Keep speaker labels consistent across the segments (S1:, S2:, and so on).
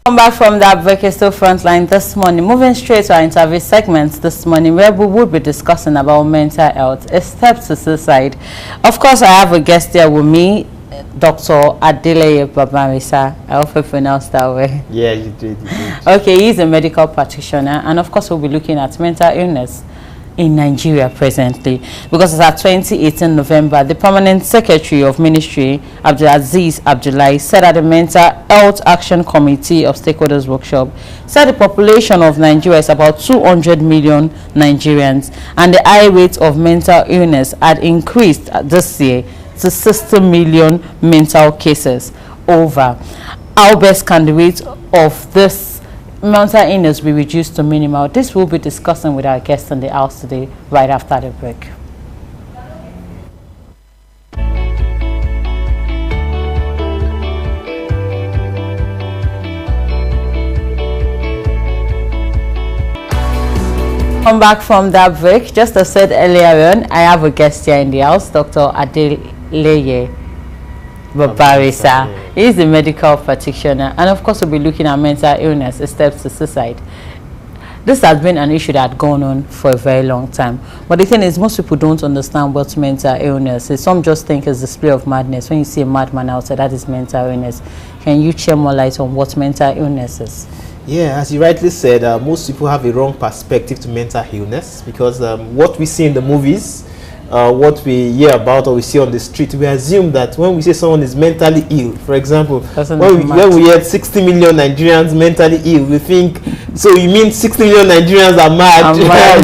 S1: Come back from that Breakfast Frontline this morning. Moving straight to our interview segments this morning, where we will be discussing about mental health, a step to suicide. Of course, I have a guest here with me, Dr. Adeleye Babarinsa. I hope I pronounced that way.
S2: Yeah, you did.
S1: Okay, he's a medical practitioner, and of course, we'll be looking at mental illness in Nigeria presently, because as at 2018 November, the permanent secretary of ministry, Abdulaziz Abdullahi, said at the Mental Health Action Committee of Stakeholders Workshop, said the population of Nigeria is about 200 million Nigerians, and the high rate of mental illness had increased this year to 60 million mental cases over. How best can the rate of this mental illness be reduced to minimal? This we'll be discussing with our guests in the house today, right after the break. Come back from that break. Just as I said earlier on, I have a guest here in the house, Dr. Adeleye Babarinsa. He is a medical practitioner, and of course we'll be looking at mental illness, a step to suicide. This has been an issue that had gone on for a very long time, but the thing is, most people don't understand what mental illness is. Some just think it's display of madness. When you see a madman outside, that is mental illness. Can you shed more light on what mental illness is?
S2: Yeah, as you rightly said, most people have a wrong perspective to mental illness, because what we see in the movies, what we hear about or we see on the street, we assume that when we say someone is mentally ill, for example, when we hear 60 million Nigerians mentally ill, we think, so you mean 60 million Nigerians are mad?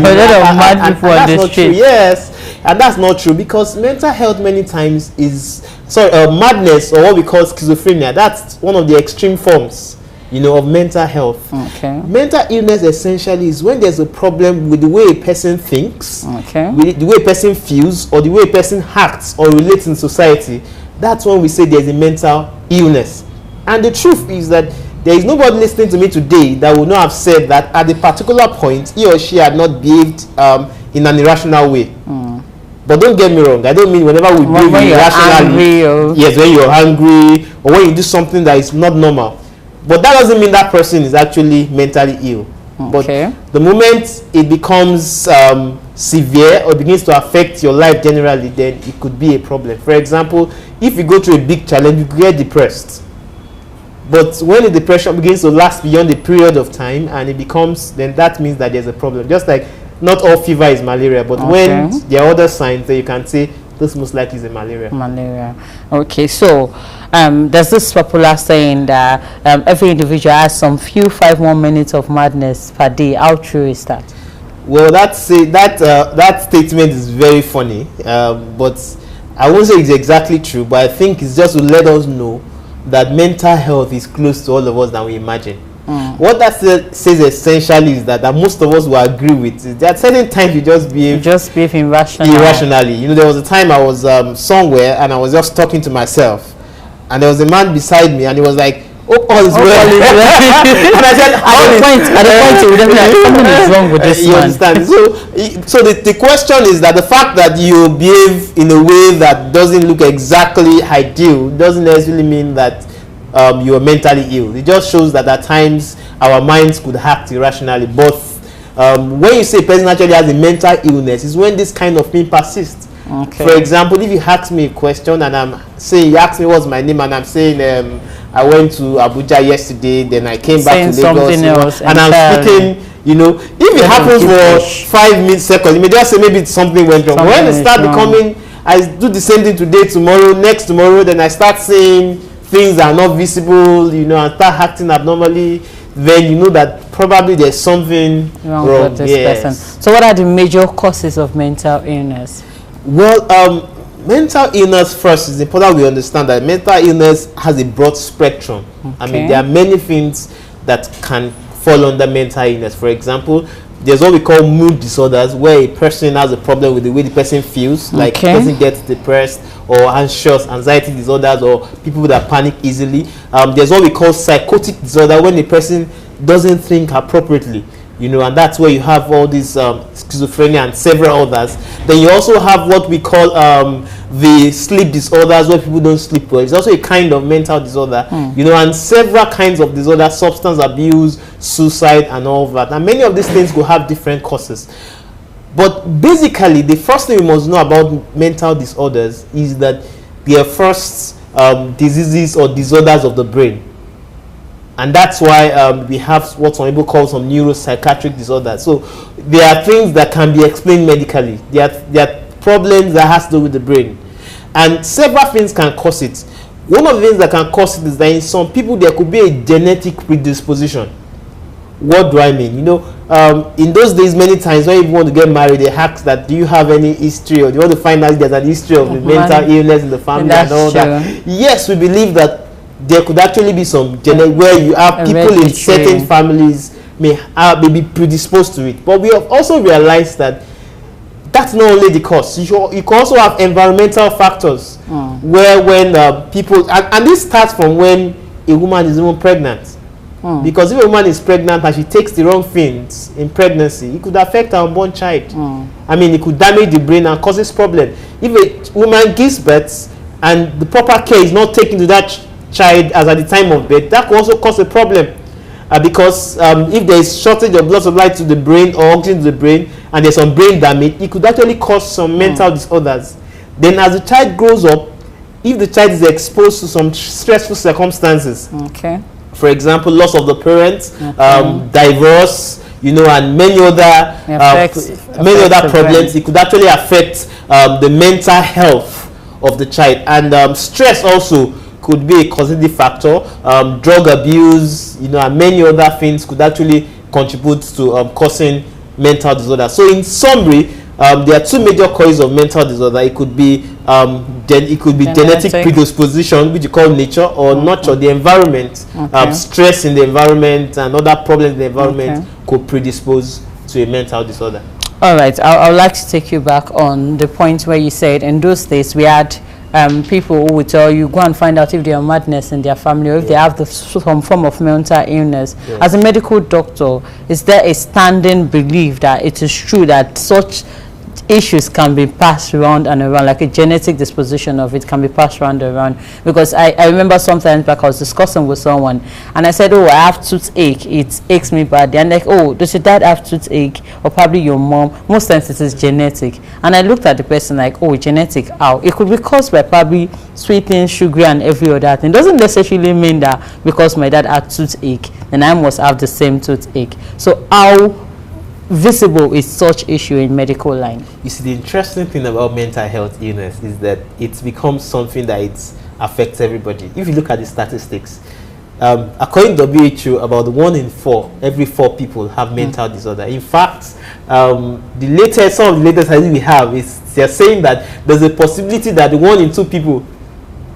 S1: Mad people on the street.
S2: Yes, and that's not true, because mental health many times is madness, or what we call schizophrenia. That's one of the extreme forms, you know, of mental health.
S1: Okay.
S2: Mental illness essentially is when there's a problem with the way a person thinks,
S1: okay,
S2: with the way a person feels, or the way a person acts or relates in society. That's when we say there's a mental illness. And the truth is that there is nobody listening to me today that would not have said that at a particular point he or she had not behaved in an irrational way. But don't get me wrong, I don't mean whenever we behave irrationally. Yes, when you're angry or when you do something that is not normal. But that doesn't mean that person is actually mentally ill.
S1: Okay.
S2: But the moment it becomes severe or begins to affect your life generally, then it could be a problem. For example, if you go through a big challenge, you could get depressed. But when the depression begins to last beyond a period of time and it becomes, then that means that there's a problem. Just like not all fever is malaria, but when there are other signs, then you can say this most likely is a malaria.
S1: Okay, so there's this popular saying that every individual has some few 5 more minutes of madness per day. How true is that?
S2: Well, that statement is very funny, but I won't say it's exactly true, but I think it's just to let us know that mental health is close to all of us than we imagine. What that says essentially is that most of us will agree with is that certain times you just behave irrationally. You know, there was a time I was somewhere and I was just talking to myself, and there was a man beside me and he was like, "Oh, all is well." And I said,
S1: at the point you would have like, something is wrong with this
S2: you
S1: man.
S2: Understand? So the question is that the fact that you behave in a way that doesn't look exactly ideal doesn't necessarily mean that you are mentally ill. It just shows that at times our minds could act irrationally. But when you say a person actually has a mental illness, is when this kind of thing persists.
S1: Okay.
S2: For example, if you ask me a question and I'm saying, you ask me what's my name, and I'm saying I went to Abuja yesterday, then I came back to Lagos, and I'm speaking, you know, if it happens for 5 seconds, you may just say maybe something went wrong. When it starts becoming, I do the same thing today, tomorrow, next tomorrow, then I start saying things that are not visible, you know, and start acting abnormally, then you know that probably there's something wrong with this person.
S1: So what are the major causes of mental illness?
S2: Well, mental illness first is important we understand that mental illness has a broad spectrum.
S1: Okay.
S2: I mean, there are many things that can fall under mental illness. For example, there's what we call mood disorders, where a person has a problem with the way the person feels, like the person gets depressed or anxious, anxiety disorders, or people that panic easily. There's what we call psychotic disorder, when a person doesn't think appropriately. you know, and that's where you have all these schizophrenia and several others. Then you also have what we call the sleep disorders, where people don't sleep well. It's also a kind of mental disorder, you know, and several kinds of disorders, substance abuse, suicide, and all that. And many of these things will have different causes. But basically, the first thing we must know about mental disorders is that they are first diseases or disorders of the brain. And that's why we have what some people call some neuropsychiatric disorders. So there are things that can be explained medically. There are problems that has to do with the brain. And several things can cause it. One of the things that can cause it is that in some people there could be a genetic predisposition. What do I mean? You know, in those days, many times when you want to get married, they ask that, do you have any history, or do you want to find out if there's an history of mental illness in the family and all that? Yes, we believe that there could actually be some where you have people in certain families may be predisposed to it. But we have also realized that that's not only the cause. You can also have environmental factors where when people, and this starts from when a woman is even pregnant. Because if a woman is pregnant and she takes the wrong things in pregnancy, it could affect her unborn child. I mean, it could damage the brain and causes problem. If a woman gives birth and the proper care is not taken to that child as at the time of birth, that could also cause a problem. Because if there is shortage of blood supply to the brain or oxygen to the brain and there's some brain damage, it could actually cause some mental disorders. Then as the child grows up, if the child is exposed to some stressful circumstances, for example, loss of the parents, divorce, you know, and many other problems, it could actually affect the mental health of the child. And stress also could be a causative factor. Drug abuse, you know, and many other things could actually contribute to causing mental disorder. So in summary, there are two major causes of mental disorder. It could be genetic predisposition, which you call nature, or nurture, the environment. Stress in the environment and other problems in the environment could predispose to a mental disorder.
S1: All right, I would like to take you back on the point where you said in those days we had people who would tell you, go and find out if they have madness in their family, or if they have some form of mental illness. As a medical doctor, is there a standing belief that it is true that such issues can be passed around and around, like a genetic disposition of it can be passed around and around? Because I remember sometimes back I was discussing with someone and I said, oh, I have toothache, it aches me badly, and like, oh, does your dad have toothache, or probably your mom? Most times it is genetic. And I looked at the person like, oh, genetic, how? It could be caused by probably sweet things, sugar, and every other thing. It doesn't necessarily mean that because my dad had toothache then I must have the same toothache. So how visible is such issue in medical line?
S2: You see, the interesting thing about mental health illness is that it becomes something that it affects everybody. If you look at the statistics, according to WHO, about 1 in 4, every 4 people have mental disorder. In fact, some of the latest studies we have is they're saying that there's a possibility that 1 in 2 people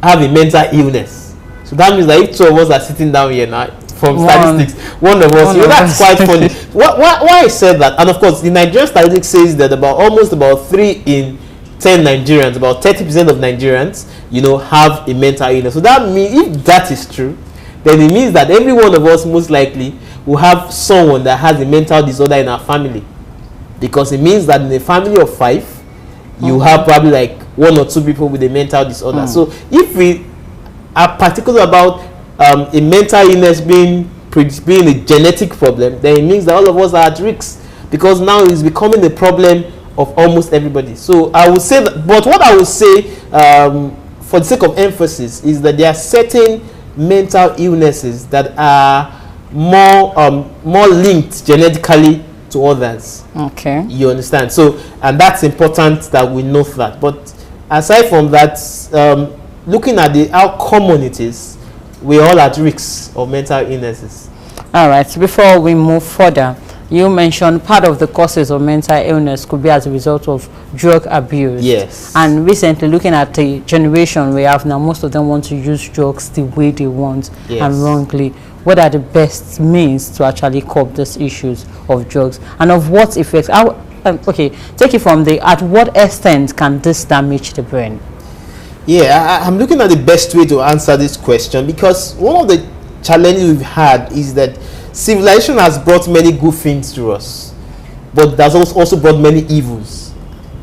S2: have a mental illness. So that means that if 2 of us are sitting down here now, from statistics, 1 of us, you know, that's quite funny. Why I said that, and of course the Nigerian statistics says that almost about 3 in 10 Nigerians, about 30% of Nigerians, you know, have a mental illness. So that means, if that is true, then it means that every one of us most likely will have someone that has a mental disorder in our family, because it means that in a family of 5 you have probably like 1 or 2 people with a mental disorder. So if we are particular about a mental illness being a genetic problem, then it means that all of us are at risk, because now it's becoming a problem of almost everybody. So I would say that, but what I would say for the sake of emphasis is that there are certain mental illnesses that are more linked genetically to others. You understand? So, and that's important that we know that. But aside from that, looking at how common it is, we're all at risk of mental illnesses.
S1: All right, so before we move further, you mentioned part of the causes of mental illness could be as a result of drug abuse.
S2: Yes.
S1: And recently, looking at the generation we have now, most of them want to use drugs the way they want and wrongly. What are the best means to actually curb these issues of drugs, and of what effects? Okay, take it from at what extent can this damage the brain?
S2: Yeah, I'm looking at the best way to answer this question, because one of the challenges we've had is that civilization has brought many good things to us, but that's also brought many evils.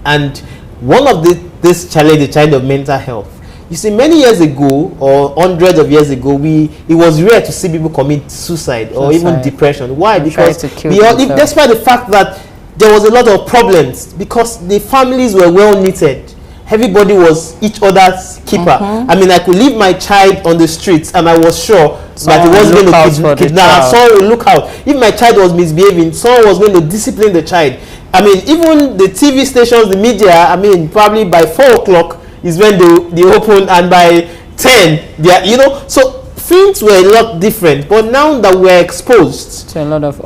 S2: And one of this challenge, the challenge of mental health. You see, many years ago, or hundreds of years ago, it was rare to see people commit suicide or even depression. Why? Because despite the fact that there was a lot of problems, because the families were well knitted, everybody was each other's keeper. I mean, I could leave my child on the streets and I was sure that it wasn't going to kidnap. Someone will look out. If my child was misbehaving, someone was going to discipline the child. I mean, even the TV stations, the media, I mean, probably by 4 o'clock is when they open, and by 10 they are, you know, so things were a lot different. But now that we're exposed to a lot of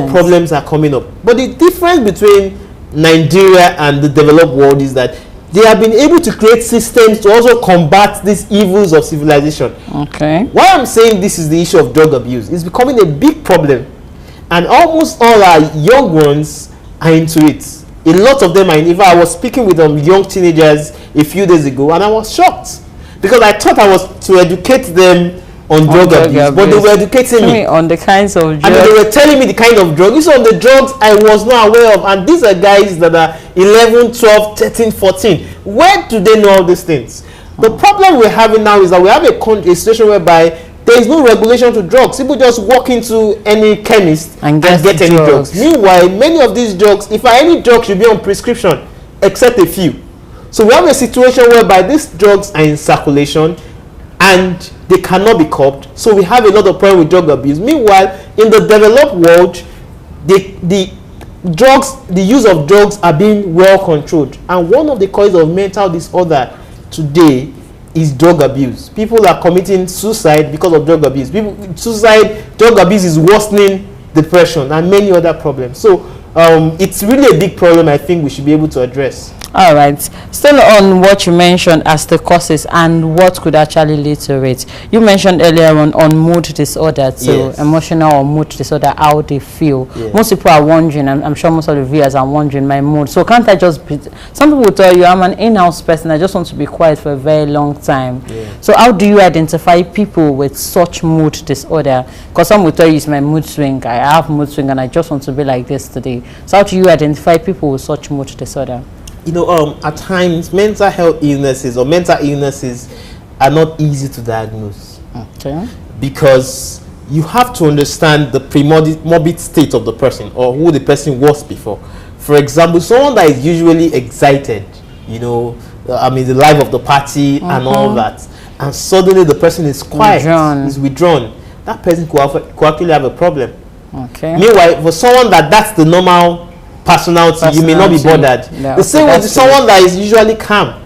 S2: problems are coming up. But the difference between Nigeria and the developed world is that they have been able to create systems to also combat these evils of civilization. Okay. Why I'm saying this is the issue of drug abuse, it's becoming a big problem, and almost all our young ones are into it. A lot of them are in. If I was speaking with young teenagers a few days ago, and I was shocked because I thought I was to educate them on drug abuse, but they were educating me
S1: on the kinds of drugs.
S2: I mean, they were telling me the kind of drugs. These are the drugs I was not aware of, and these are guys that are 11, 12, 13, 14. Where do they know all these things? The problem we're having now is that we have a situation whereby there is no regulation to drugs. People just walk into any chemist and get any drugs. Meanwhile, many of these drugs, if any drug, should be on prescription, except a few. So we have a situation whereby these drugs are in circulation and they cannot be curbed. So we have a lot of problem with drug abuse. Meanwhile, in the developed world, the use of drugs are being well controlled. And one of the causes of mental disorder today is drug abuse. People are committing suicide because of drug abuse. Drug abuse is worsening depression and many other problems. So it's really a big problem I think we should be able to address.
S1: All right, still on what you mentioned as the causes and what could actually lead to it. You mentioned earlier on mood disorder, so emotional or mood disorder, how they feel. Most people are wondering, I'm sure most of the viewers are wondering, my mood. So can't I just be, some people will tell you, I'm an in-house person, I just want to be quiet for a very long time. So how do you identify people with such mood disorder? Because some will tell you it's my mood swing, I have mood swing and I just want to be like this today. So how do you identify people with such mood disorder?
S2: You know, at times mental health illnesses or mental illnesses are not easy to diagnose. Okay. Because you have to understand the pre-morbid state of the person or who the person was before. For example, someone that is usually excited, you know, I mean the life of the party and all that, and suddenly the person is quiet, is withdrawn, that person could actually have a problem. Okay. Meanwhile, for someone that's the normal personality, you may not be bothered. The same way to someone that is usually calm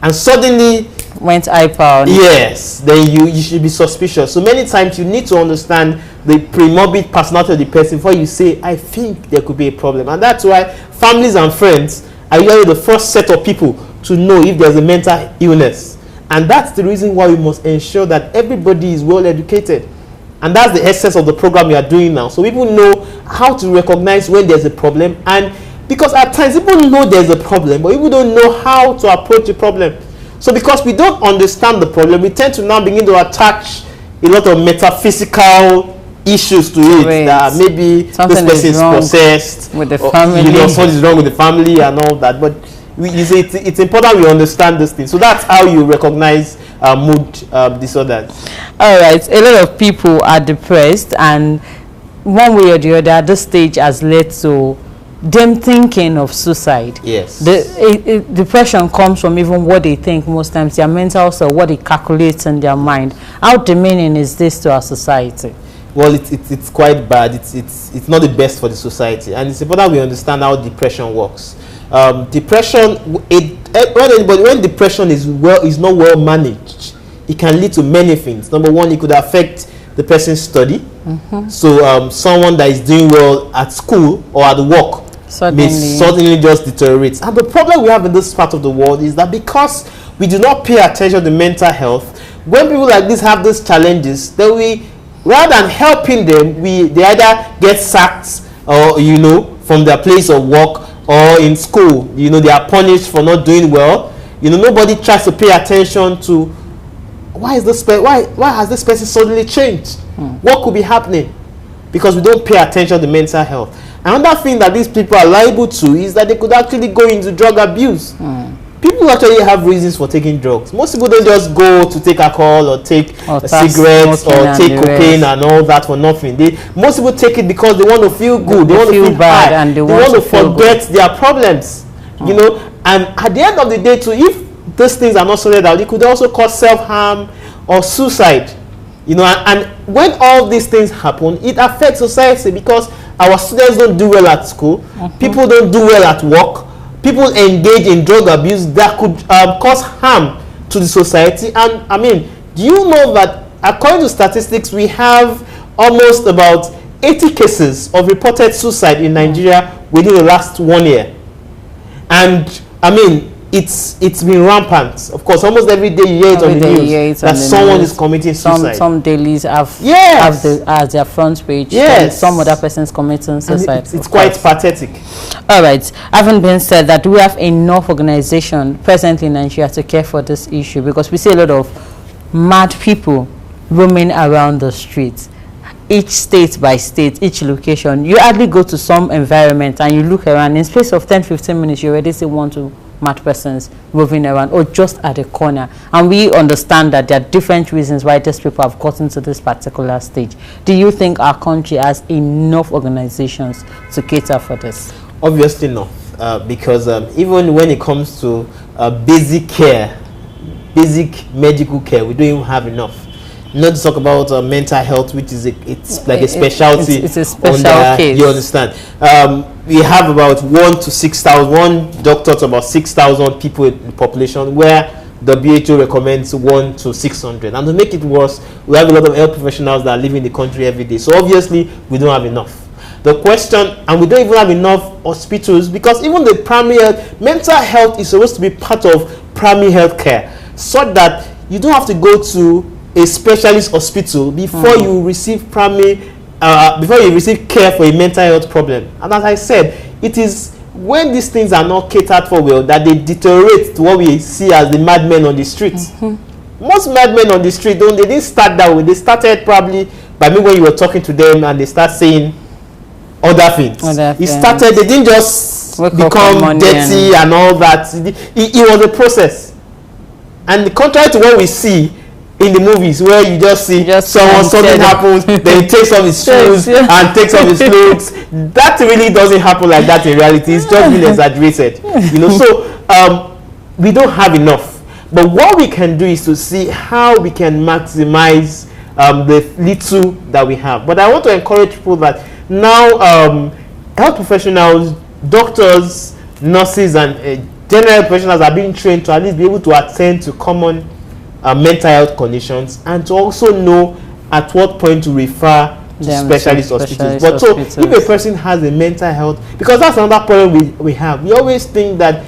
S2: and suddenly
S1: went hyper.
S2: Yes, then you should be suspicious. So many times you need to understand the pre-morbid personality of the person before you say, I think there could be a problem. And that's why families and friends are usually the first set of people to know if there's a mental illness. And that's the reason why we must ensure that everybody is well educated. And that's the essence of the program we are doing now. So people know how to recognize when there's a problem. And because at times people know there's a problem, but people don't know how to approach the problem. So because we don't understand the problem, we tend to now begin to attach a lot of metaphysical issues to it. That maybe something this person is possessed with the family. You know, something is wrong with the family and all that. But it's important we understand this thing. So that's how you recognize mood disorders.
S1: All right, a lot of people are depressed, and one way or the other, this stage has led to them thinking of suicide. Yes. Depression comes from even what they think most times, their mental self, what they calculate in their mind. How demeaning is this to our society?
S2: Well, it's quite bad. It's not the best for the society, and it's important we understand how depression works. Depression, when depression is not well managed, it can lead to many things. Number one, it could affect the person's study. So someone that is doing well at school or at work may suddenly just deteriorate. And the problem we have in this part of the world is that because we do not pay attention to mental health, when people like this have these challenges, then rather than helping them, they either get sacked or, you know, from their place of work, or in school, you know, they are punished for not doing well. You know, nobody tries to pay attention to why has this person suddenly changed? What could be happening? because we don't pay attention to mental health. Another thing that these people are liable to is that they could actually go into drug abuse. People actually have reasons for taking drugs. Most people don't just go to take alcohol or take cigarettes or take cocaine and all that for nothing. Most people take it because they want to feel good, they want to feel bad, and they want to forget their problems. You know, and at the end of the day too, if these things are not sorted out, it could also cause self-harm or suicide. You know, and when all these things happen, it affects society because our students don't do well at school, people don't do well at work, people engage in drug abuse that could cause harm to the society. And I mean, do you know that according to statistics, we have almost about 80 cases of reported suicide in Nigeria within the last 1 year? And I mean, it's been rampant. Of course, almost every day you hear it on the news that someone is committing suicide.
S1: Some dailies have as their front page. Some other person's committing suicide.
S2: It's quite pathetic.
S1: All right. Having been said that, we have enough organization presently in Nigeria to care for this issue, because we see a lot of mad people roaming around the streets. Each state by state, each location, you hardly go to some environment and you look around, in space of 10-15 minutes you already see 1 to mad persons moving around, or just at the corner. And we understand that there are different reasons why these people have gotten to this particular stage. Do you think our country has enough organizations to cater for this?
S2: Obviously not, because even when it comes to basic care, basic medical care, we don't even have enough. Not to talk about mental health, which is it's like a specialty.
S1: It's a special case.
S2: You understand? We have about 1 to 6,000, one doctor to about 6,000 people in the population, where WHO recommends 1 to 600. And to make it worse, we have a lot of health professionals that are leaving the country every day. So obviously, we don't have enough. The question, and we don't even have enough hospitals, because even the primary health, mental health is supposed to be part of primary health care, so that you don't have to go to a specialist hospital before you receive before you receive care for a mental health problem. And as I said, it is when these things are not catered for well that they deteriorate to what we see as the madmen on the streets. Most madmen on the street, they didn't start that way. They started probably by me when you were talking to them, and they start saying other things. They didn't just become dirty and all that. It was a process. And contrary to what we see in the movies, where you just see something happens, then he takes off his shoes and takes off his clothes. That really doesn't happen like that in reality. It's just been exaggerated. You know, so we don't have enough. But what we can do is to see how we can maximize the little that we have. But I want to encourage people that now health professionals, doctors, nurses, and general professionals are being trained to at least be able to attend to common mental health conditions, and to also know at what point to refer to specialist hospitals. But so if a person has a mental health, because that's another problem we have. We always think that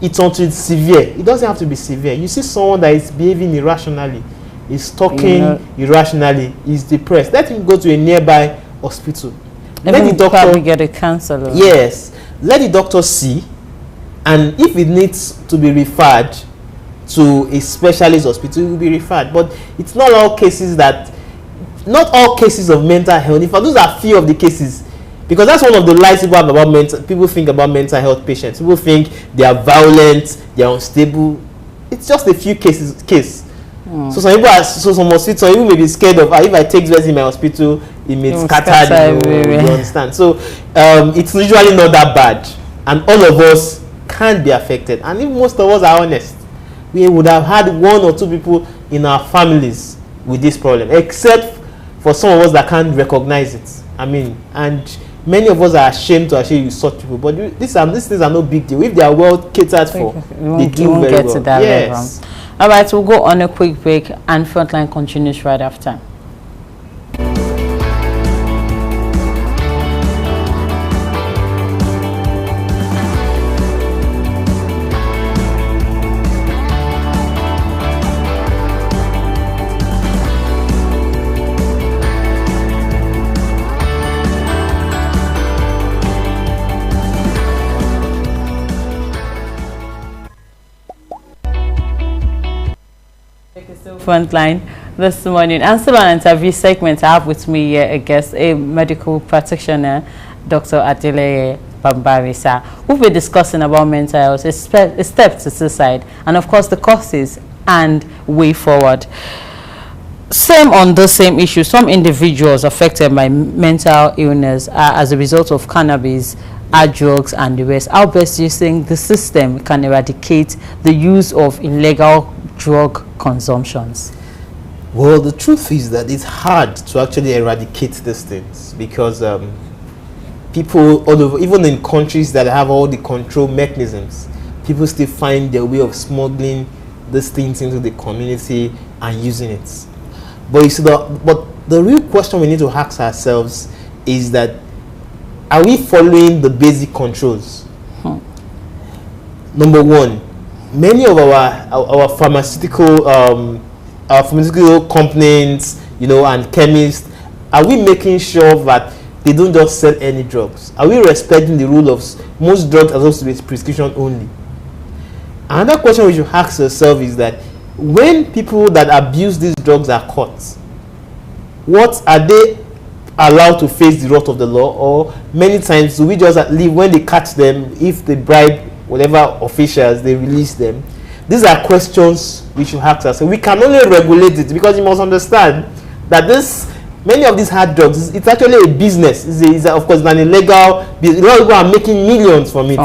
S2: it's until it's severe. It doesn't have to be severe. You see someone that is behaving irrationally, is talking irrationally, is depressed, let him go to a nearby hospital. Let the doctor
S1: probably get a counselor.
S2: Yes, let the doctor see, and if it needs to be referred to a specialist hospital, will be referred. But it's not all cases of mental health. In fact, those are few of the cases, because that's one of the lies people have about people think about mental health patients. People think they are violent, they are unstable. It's just a few cases. So some people are, some hospitals, some people may be scared of, if I take this in my hospital, it may scatter. You understand? So it's usually not that bad, and all of us can be affected. And if most of us are honest, we would have had 1 or 2 people in our families with this problem, except for some of us that can't recognize it. I mean, and many of us are ashamed to actually use such people. But these things are no big deal. If they are well catered for, they do very well. Yes.
S1: All right, we'll go on a quick break, and Frontline continues right after. Frontline this morning. And still on an interview segment, I have with me here a guest, a medical practitioner, Dr. Adeleye Babarinsa. We'll be discussing about mental health, a step to suicide, and of course the causes and way forward. Same on the same issue. Some individuals affected by mental illness are as a result of cannabis, drugs, and the rest. How best do you think the system can eradicate the use of illegal drug consumptions?
S2: Well, the truth is that it's hard to actually eradicate these things because people all over, even in countries that have all the control mechanisms, people still find their way of smuggling these things into the community and using it. But you see, the real question we need to ask ourselves is that, are we following the basic controls? Number one, many of our pharmaceutical companies, and chemists, are we making sure that they don't just sell any drugs? Are we respecting the rule of most drugs are supposed to be prescription only? Another question we should ask ourselves is that when people that abuse these drugs are caught, what are they allowed to face the wrath of the law? Or many times do we just leave when they catch them, if they bribe whatever officials, they release them? These are questions we should ask ourselves. We can only regulate it because you must understand that many of these hard drugs, it's actually a business. It's of course an illegal business. A lot of people are making millions from it.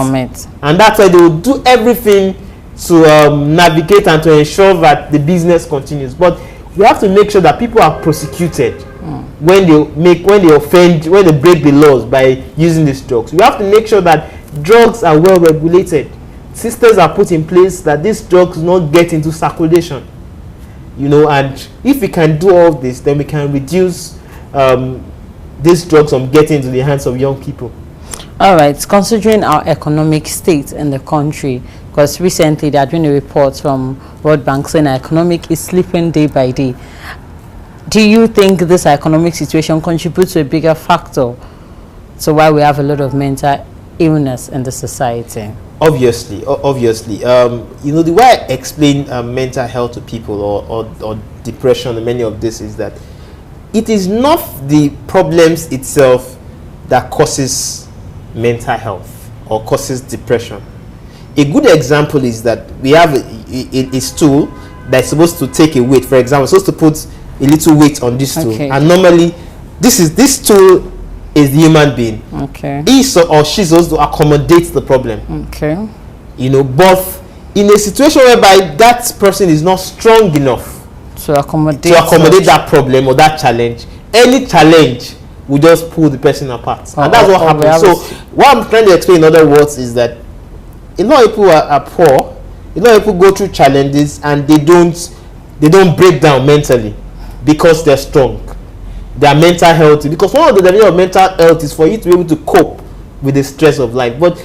S2: And that's why they will do everything to navigate and to ensure that the business continues. But we have to make sure that people are prosecuted when they offend, when they break the laws by using these drugs. We have to make sure that drugs are well regulated. Systems are put in place that these drugs not get into circulation. And if we can do all this, then we can reduce these drugs from getting into the hands of young people.
S1: All right, considering our economic state in the country, because recently there had been a report from World Bank saying our economic is slipping day by day. Do you think this economic situation contributes to a bigger factor to why we have a lot of mental illness in the society?
S2: Obviously. The way I explain mental health to people or depression and many of this is that it is not the problems itself that causes mental health or causes depression. A good example is that we have a stool that's supposed to take a weight. For example, supposed to put a little weight on this stool, and normally this stool is the human being. He or she's supposed to accommodate the problem. But in a situation whereby that person is not strong enough
S1: to accommodate
S2: that problem or that challenge, any challenge will just pull the person apart. And that's what happens. So what I'm trying to explain in other words is that a lot of people are poor. A lot of people go through challenges and they don't break down mentally because they're strong. They are mental healthy, because one of the definitions of mental health is for you to be able to cope with the stress of life. But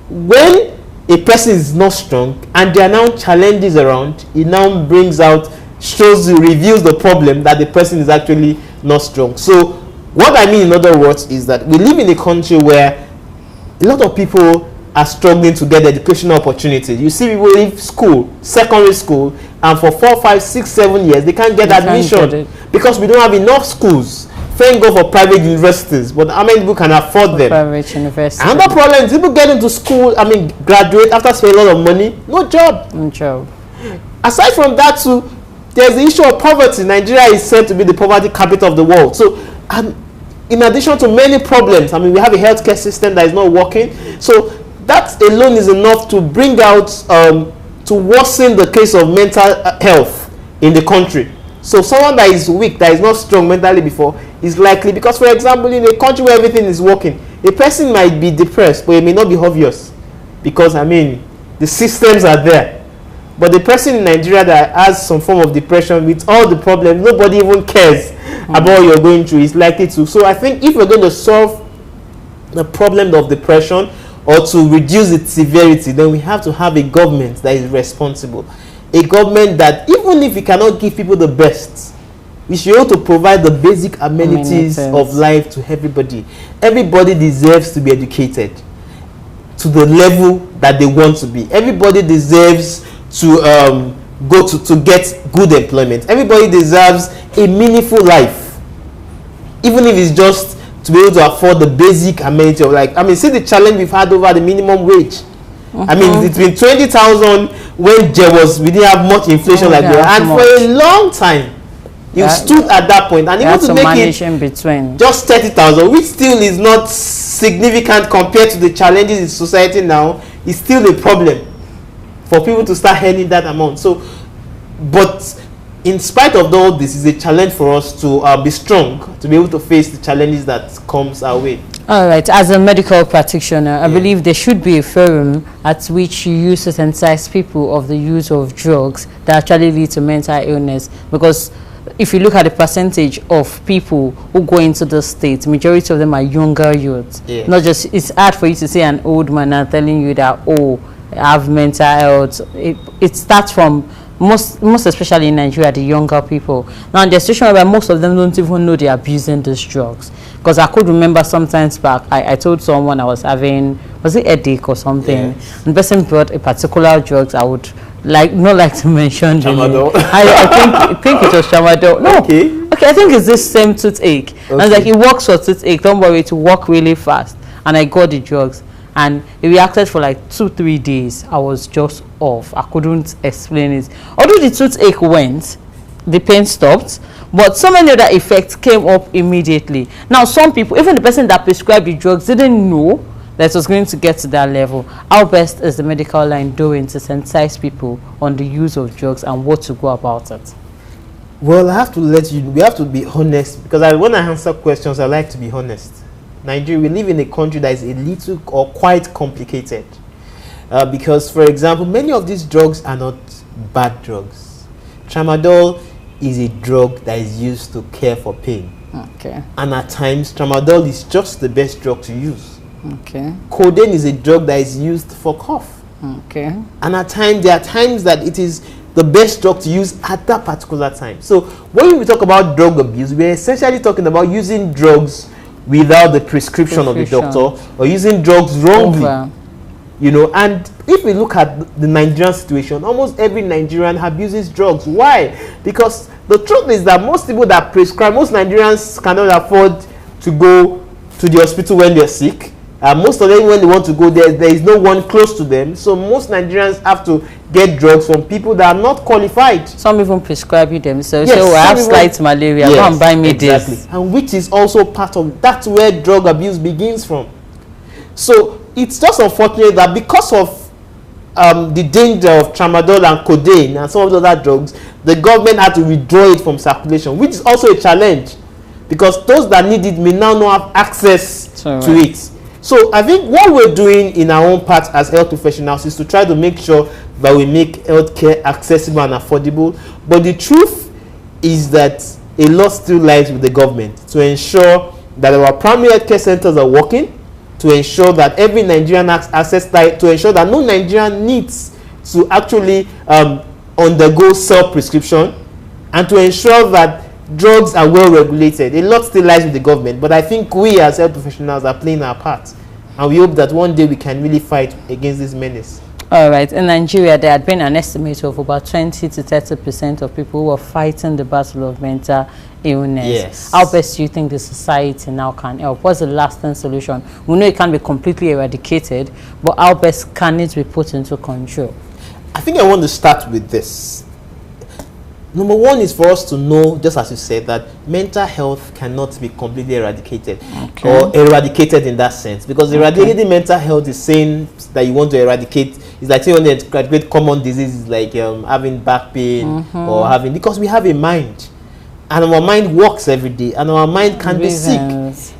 S2: when a person is not strong and there are now challenges around, it now reveals the problem that the person is actually not strong. So what I mean in other words is that we live in a country where a lot of people are struggling to get educational opportunities. You see people leave school, secondary school, and for 4, 5, 6, 7 years they can't get admission because we don't have enough schools. Thank God for private universities, but how many people can afford them?
S1: Private universities.
S2: Another problem is people get into school, graduate after spending a lot of money, no job. Aside from that too, there's the issue of poverty. Nigeria is said to be the poverty capital of the world. So in addition to many problems, we have a healthcare system that is not working. So that alone is enough to bring out, to worsen the case of mental health in the country. So someone that is weak, that is not strong mentally before, is likely, because for example, in a country where everything is working, a person might be depressed, but it may not be obvious, because the systems are there. But the person in Nigeria that has some form of depression with all the problems, nobody even cares about what you're going through, is likely to. So I think if we're going to solve the problem of depression or to reduce its severity, then we have to have a government that is responsible. A government that, even if we cannot give people the best, we should be able to provide the basic amenities of life to everybody. Everybody deserves to be educated to the level that they want to be. Everybody deserves to go to get good employment. Everybody deserves a meaningful life, even if it's just to be able to afford the basic amenity of, like, I mean, see the challenge we've had over the minimum wage. I mean, it's been 20,000 when we didn't have much inflation like that, and for a long time you stood at that point, and even to make it
S1: in between
S2: just 30,000, which still is not significant compared to the challenges in society now, is still a problem for people to start earning that amount. So, but in spite of all this, is a challenge for us to be strong, to be able to face the challenges that comes our way.
S1: All right, as a medical practitioner, I believe there should be a forum at which you use to sensitize people of the use of drugs that actually lead to mental illness, because if you look at the percentage of people who go into the state, majority of them are younger youths. Not just, it's hard for you to see an old man now telling you that, oh, I have mental health. It starts from most especially in Nigeria, the younger people. Now, in the situation where most of them don't even know they're abusing these drugs. Because I could remember sometimes back, I told someone I was having, was it headache or something? And the person brought a particular drugs I would not like to mention.
S2: Tramadol.
S1: I think it was tramadol. No. Okay, I think it's this same toothache. And I was like, it works for toothache. Don't worry, it will work really fast. And I got the drugs. And it reacted for like 2-3 days. I was just off. I couldn't explain it. Although the toothache went, the pain stopped, but so many other effects came up immediately. Now, some people, even the person that prescribed the drugs, didn't know that it was going to get to that level. How best is the medical line doing to sensitize people on the use of drugs and what to go about it?
S2: Well, I have to we have to be honest, because when I answer questions, I like to be honest. Nigeria, we live in a country that is a little or quite complicated. Because, for example, many of these drugs are not bad drugs. Tramadol is a drug that is used to care for pain. And at times, tramadol is just the best drug to use. Codeine is a drug that is used for cough. And at times, there are times that it is the best drug to use at that particular time. So, when we talk about drug abuse, we're essentially talking about using drugs without the prescription of the doctor, or using drugs wrongly. You know, and if we look at the Nigerian situation, almost every Nigerian abuses drugs. Why? Because the truth is that most people that prescribe, most Nigerians cannot afford to go to the hospital when they're sick. Most of them, when they want to go there, there is no one close to them. So most Nigerians have to get drugs from people that are not qualified.
S1: Some even prescribe you themselves. Yes, so I have slight malaria. Go and buy me this.
S2: And which is also part of, that's where drug abuse begins from. So it's just unfortunate that because of the danger of tramadol and codeine and some of the other drugs, the government had to withdraw it from circulation, which is also a challenge, because those that need it may now not have access to it. So I think what we're doing in our own part as health professionals is to try to make sure that we make healthcare accessible and affordable. But the truth is that a lot still lies with the government to ensure that our primary healthcare centers are working, to ensure that every Nigerian has access, to ensure that no Nigerian needs to actually undergo self-prescription, and to ensure that drugs are well regulated. A lot still lies with the government, but I think we as health professionals are playing our part, and we hope that one day we can really fight against this menace.
S1: All right, in Nigeria, there had been an estimate of about 20 to 30% of people who are fighting the battle of mental illness. How best do you think the society now can help? What's the lasting solution? We know it can't be completely eradicated, but how best can it be put into control?
S2: I think I want to start with this. Number one is for us to know, just as you said, that mental health cannot be completely eradicated, or eradicated in that sense. Because eradicating mental health is saying that you want to eradicate, it's like saying you want to eradicate common diseases like having back pain or having, because we have a mind. And our mind works every day, and our mind can be sick.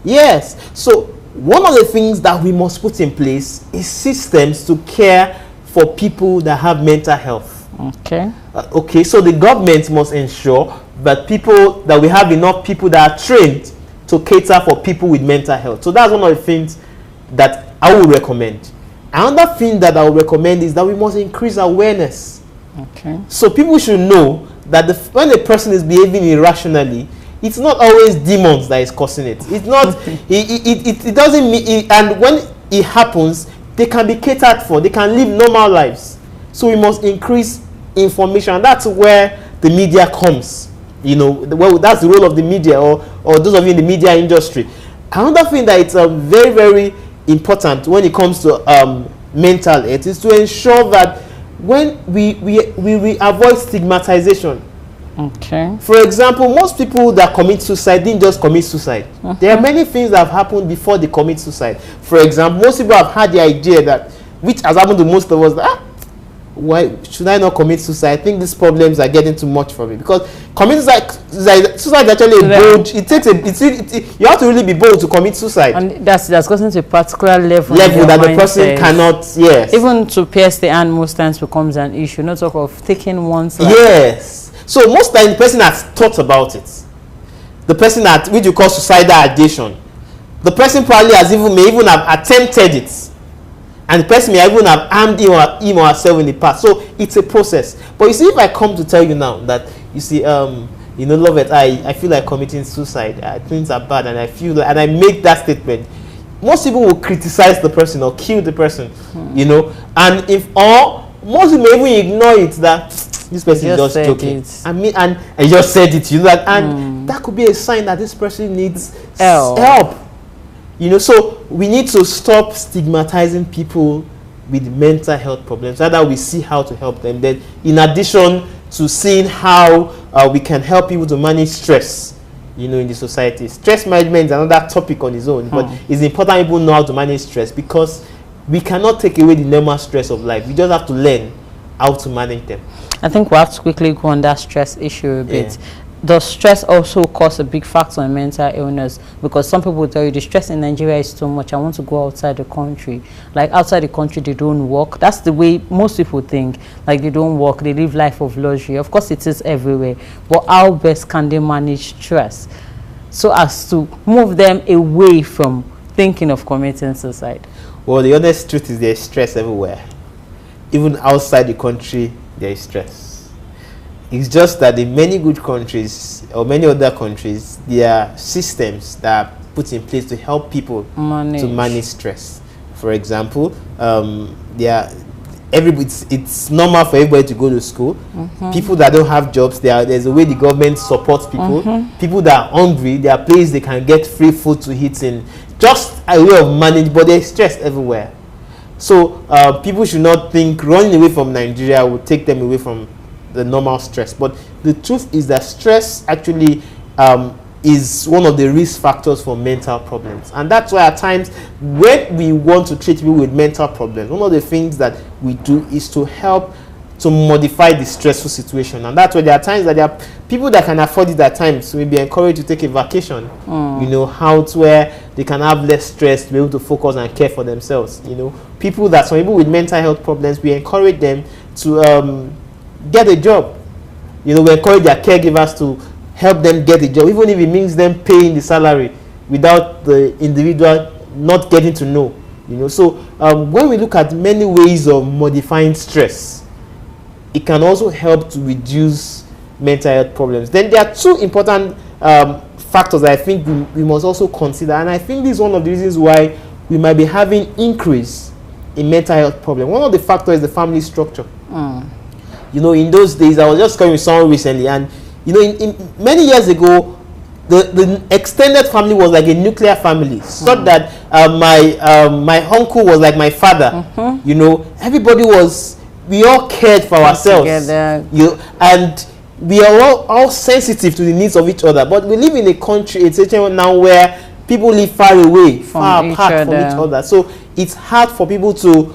S2: Yes. So one of the things that we must put in place is systems to care for people that have mental health. So the government must ensure that we have enough people that are trained to cater for people with mental health. So that's one of the things that I would recommend. Another thing that I would recommend is that we must increase awareness. So people should know that when a person is behaving irrationally, it's not always demons that is causing it. It's not. it doesn't mean. And when it happens, they can be catered for. They can live normal lives. So we must increase information. That's where the media comes. You know, well, that's the role of the media, or those of you in the media industry. Another thing that it's very, very important when it comes to mental health is to ensure that when we avoid stigmatization.
S1: Okay.
S2: For example, most people that commit suicide didn't just commit suicide. There are many things that have happened before they commit suicide. For example, most people have had the idea that, which has happened to most of us, why should I not commit suicide? I think these problems are getting too much for me. Because committing suicide is actually a bold. It takes you have to really be bold to commit suicide.
S1: And that's gotten to a particular level
S2: that the person cannot. Yes.
S1: Even to pierce the hand most times becomes an issue. Not talk of taking one's life.
S2: Yes. So most times the person has thought about it. The person which you call suicidal ideation. The person probably may even have attempted it. And the person may even have harmed him or herself in the past. So it's a process. But you see, if I come to tell you now that, you see, you know, Lovett, I feel like committing suicide. Things are bad, and and I make that statement. Most people will criticize the person or kill the person, you know. And most people may even ignore it, that this person is just joking. And I just said it, you know, that, and that could be a sign that this person needs help. You know, so we need to stop stigmatizing people with mental health problems. Rather, we see how to help them. Then, in addition to seeing how we can help people to manage stress, you know, in the society. Stress management is another topic on its own, but it's important people know how to manage stress, because we cannot take away the normal stress of life. We just have to learn how to manage them. I
S1: think we have to quickly go on that stress issue a bit. Does stress also cause a big factor in mental illness? Because some people tell you the stress in Nigeria is too much, I want to go outside the country. Like outside the country, they don't work. That's the way most people think. Like they don't work, they live life of luxury. Of course, it is everywhere. But how best can they manage stress so as to move them away from thinking of committing suicide?
S2: Well, the honest truth is there's stress everywhere. Even outside the country, there is stress. It's just that in many good countries or many other countries, there are systems that are put in place to help people to manage stress. For example, it's normal for everybody to go to school. People that don't have jobs, there's a way the government supports people. People that are hungry, there are places they can get free food to eat in. Just a way of managing, but there's stress everywhere. So people should not think running away from Nigeria will take them away from the normal stress. But the truth is that stress actually is one of the risk factors for mental problems. And that's why at times when we want to treat people with mental problems, one of the things that we do is to help to modify the stressful situation. And that's why there are times that there are people that can afford it at times, so we be encouraged to take a vacation, you know, where they can have less stress to be able to focus and care for themselves. You know, some people with mental health problems, we encourage them to get a job. You know, we encourage their caregivers to help them get a job, even if it means them paying the salary without the individual not getting to know. You know, so when we look at many ways of modifying stress, it can also help to reduce mental health problems. Then there are two important factors that I think we must also consider, and I think this is one of the reasons why we might be having increase in mental health problems. One of the factors is the family structure. You know, in those days, I was just coming with someone recently, and you know, in many years ago, the extended family was like a nuclear family, such that my uncle was like my father. You know, we all cared for ourselves. And we are all sensitive to the needs of each other. But we live in a situation now where people live far away, far apart from each other. So it's hard for people to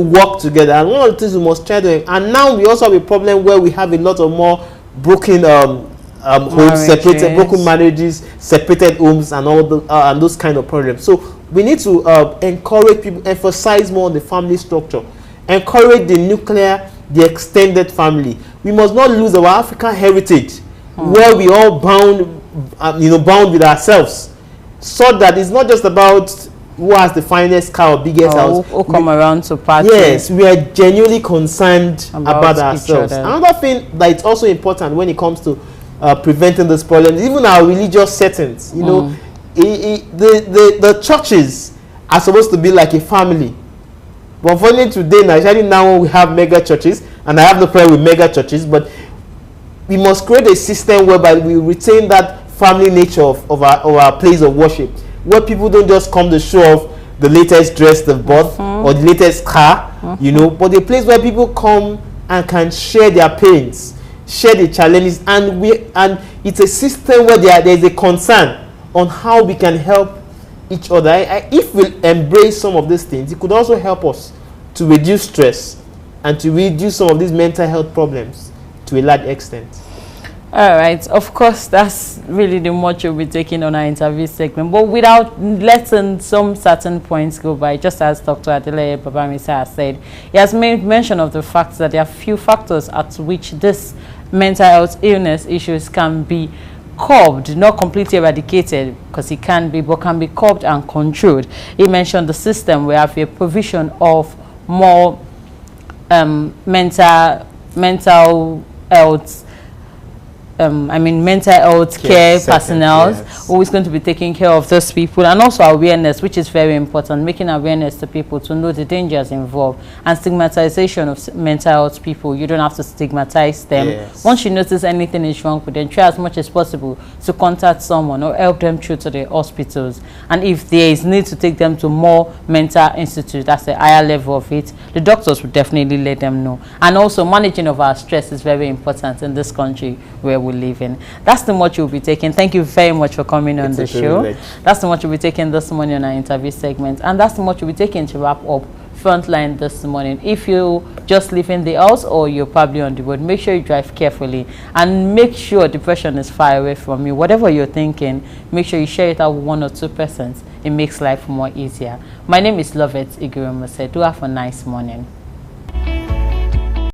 S2: work together. And one of the things we must try to, and now we also have a problem where we have a lot of more broken homes, separated, broken marriages, separated homes, and and those kind of problems. So we need to encourage people, emphasize more on the family structure, encourage the extended family. We must not lose our African heritage, where we all bound with ourselves, so that it's not just about who has the finest car or biggest house.
S1: Who come around to party.
S2: Yes, we are genuinely concerned about ourselves. Another thing that is also important when it comes to preventing this problem, even our religious settings. You know, the churches are supposed to be like a family. But unfortunately today, especially now when we have mega churches, and I have no problem with mega churches, but we must create a system whereby we retain that family nature of our place of worship, where people don't just come to show off the latest dress they've bought or the latest car, you know, but a place where people come and can share their pains, share the challenges, and it's a system where there's a concern on how we can help each other. If we embrace some of these things, it could also help us to reduce stress and to reduce some of these mental health problems to a large extent.
S1: All right, of course, that's really the much we'll be taking on our interview segment, but without letting some certain points go by, just as Dr. Adeleye Babarinsa has said, he has made mention of the fact that there are few factors at which this mental health illness issues can be curbed, not completely eradicated, because it can be, but can be curbed and controlled. He mentioned the system where have a provision of more mental health mental health care personnel who is going to be taking care of those people, and also awareness, which is very important, making awareness to people to know the dangers involved, and stigmatization of mental health people. You don't have to stigmatize them. Once you notice anything is wrong with them, try as much as possible to contact someone or help them through to the hospitals, and if there is need to take them to more mental institute, that's the higher level of it, the doctors will definitely let them know. And also managing of our stress is very important in this country where we live in. That's the much you'll be taking. Thank you very much for coming on the show. That's the much you'll be taking this morning on our interview segment, and that's the much you'll be taking to wrap up Frontline this morning. If you just leaving the house or you're probably on the road, make sure you drive carefully and make sure depression is far away from you. Whatever you're thinking, make sure you share it out with 1 or 2 persons. It makes life more easier. My name is Lovett Igurumose. Do have a nice morning.